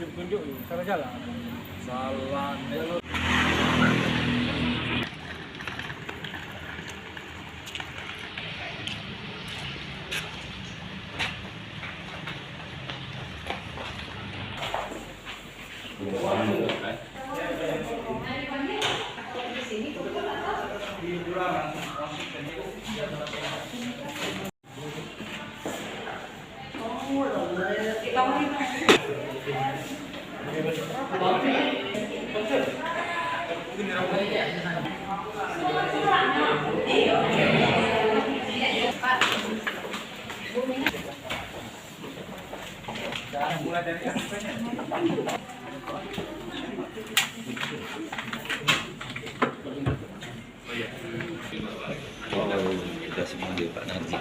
tunjuk salah jalan. Salah. Mulai dari kita semua di Pak Nanti.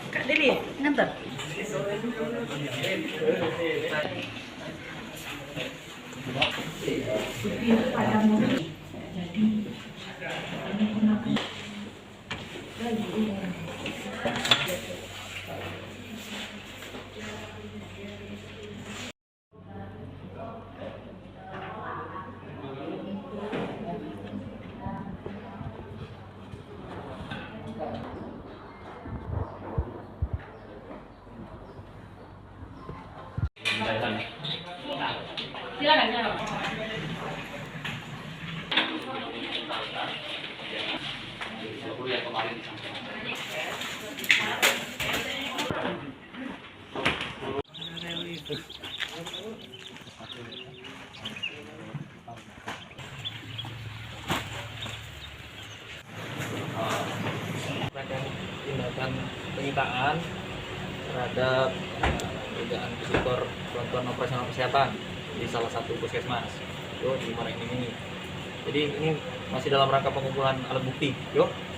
Kak Deli, ngantar. Silakan. Tindakan penyitaan terhadap dugaan sektor bantuan operasional kesehatan di salah satu puskesmas di Muara ini. Jadi ini masih dalam rangka pengumpulan alat bukti.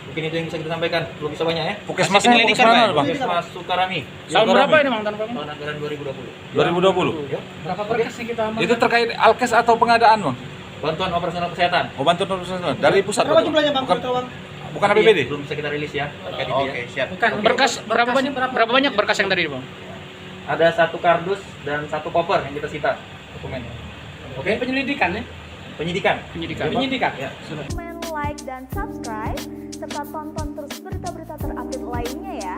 Mungkin itu yang bisa kita sampaikan. Belum bisa banyak ya. Puskesmasnya mana, Bang? Puskesmas Sukarami. Tahun berapa ini, Bang? Tahun anggaran 2020. 2020. Berapa berkas yang kita amankan? Itu terkait alkes atau pengadaan, Bang? Bantuan operasional kesehatan. Oh, bantuan operasional dari pusat. Berapa jumlahnya, Bang? Bukan APBD. Belum bisa kita rilis ya. Terkait itu ya. siap. Bukan, berkas berapa banyak berkas yang tadi, Bang? Ada 1 kardus dan 1 koper yang kita sita dokumennya. Oke, penyelidikan ya? Penyidikan. Penyidikan. Ya. Like dan subscribe serta tonton terus berita-berita terupdate lainnya ya.